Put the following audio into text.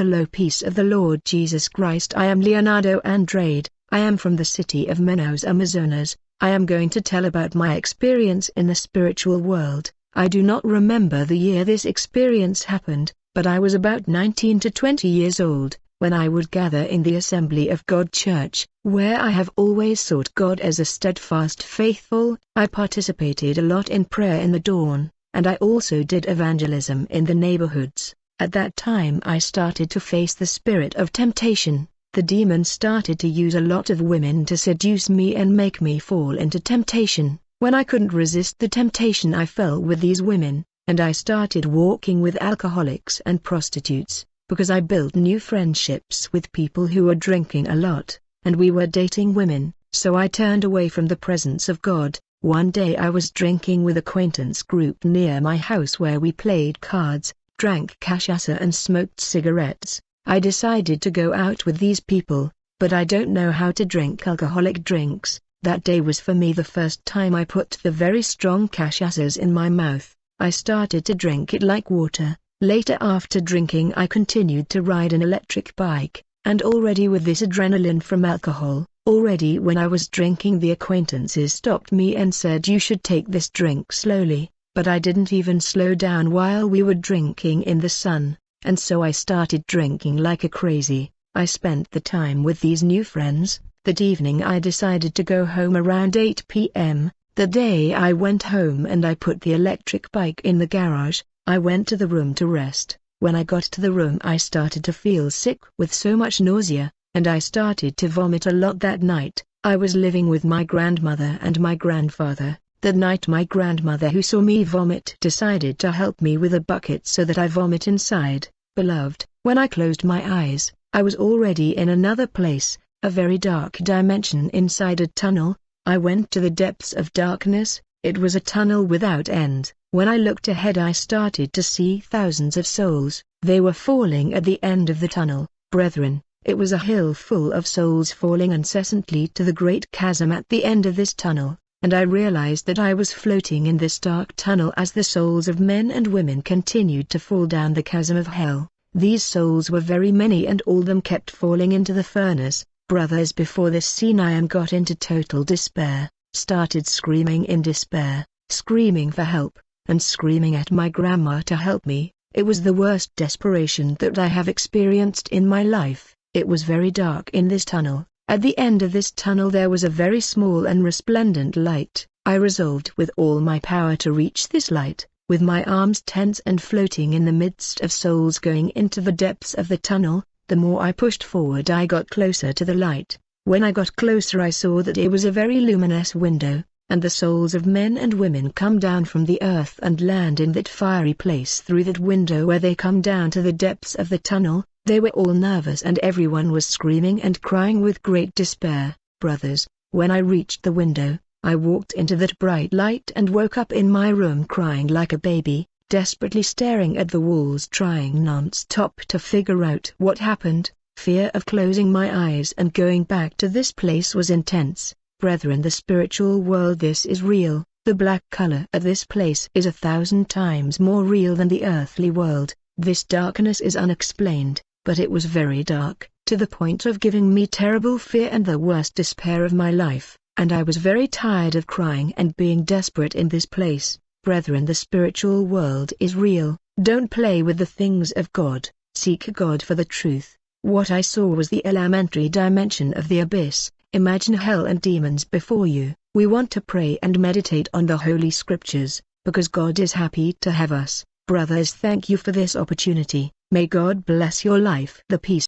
Hello, peace of the Lord Jesus Christ. I am Leonardo Andrade. I am from the city of Manaus, Amazonas. I am going to tell about my experience in the spiritual world. I do not remember the year this experience happened, but I was about 19 to 20 years old, when I would gather in the Assembly of God Church, where I have always sought God as a steadfast faithful. I participated a lot in prayer in the dawn, and I also did evangelism in the neighborhoods. At that time I started to face the spirit of temptation. The demon started to use a lot of women to seduce me and make me fall into temptation. When I couldn't resist the temptation, I fell with these women, and I started walking with alcoholics and prostitutes, because I built new friendships with people who were drinking a lot, and we were dating women, so I turned away from the presence of God. One day I was drinking with acquaintance group near my house where we played cards, drank cachaça and smoked cigarettes. I decided to go out with these people, but I don't know how to drink alcoholic drinks. That day was for me the first time I put the very strong cachaças in my mouth. I started to drink it like water. Later, after drinking, I continued to ride an electric bike, and already with this adrenaline from alcohol, already when I was drinking, the acquaintances stopped me and said, "You should take this drink slowly." But I didn't even slow down while we were drinking in the sun, and so I started drinking like a crazy. I spent the time with these new friends. That evening I decided to go home around 8 p.m. The day I went home and I put the electric bike in the garage, I went to the room to rest. When I got to the room I started to feel sick with so much nausea, and I started to vomit a lot that night. I was living with my grandmother and my grandfather. That night my grandmother, who saw me vomit, decided to help me with a bucket so that I vomit inside. Beloved, when I closed my eyes, I was already in another place, a very dark dimension inside a tunnel. I went to the depths of darkness. It was a tunnel without end. When I looked ahead I started to see thousands of souls. They were falling at the end of the tunnel. Brethren, it was a hill full of souls falling incessantly to the great chasm at the end of this tunnel. And I realized that I was floating in this dark tunnel as the souls of men and women continued to fall down the chasm of hell. These souls were very many and all of them kept falling into the furnace. Brothers, before this scene I got into total despair, started screaming in despair, screaming for help, and screaming at my grandma to help me. It was the worst desperation that I have experienced in my life. It was very dark in this tunnel. At the end of this tunnel there was a very small and resplendent light. I resolved with all my power to reach this light, with my arms tense and floating in the midst of souls going into the depths of the tunnel. The more I pushed forward I got closer to the light. When I got closer I saw that it was a very luminous window, and the souls of men and women come down from the earth and land in that fiery place through that window where they come down to the depths of the tunnel. They were all nervous and everyone was screaming and crying with great despair. Brothers, when I reached the window, I walked into that bright light and woke up in my room crying like a baby, desperately staring at the walls, trying non-stop to figure out what happened. Fear of closing my eyes and going back to this place was intense. Brethren, the spiritual world, this is real. The black color at this place is 1,000 times more real than the earthly world. This darkness is unexplained, but it was very dark, to the point of giving me terrible fear and the worst despair of my life, and I was very tired of crying and being desperate in this place. Brethren, the spiritual world is real. Don't play with the things of God. Seek God for the truth. What I saw was the elementary dimension of the abyss. Imagine hell and demons before you. We want to pray and meditate on the Holy Scriptures, because God is happy to have us. Brothers, thank you for this opportunity. May God bless your life. The peace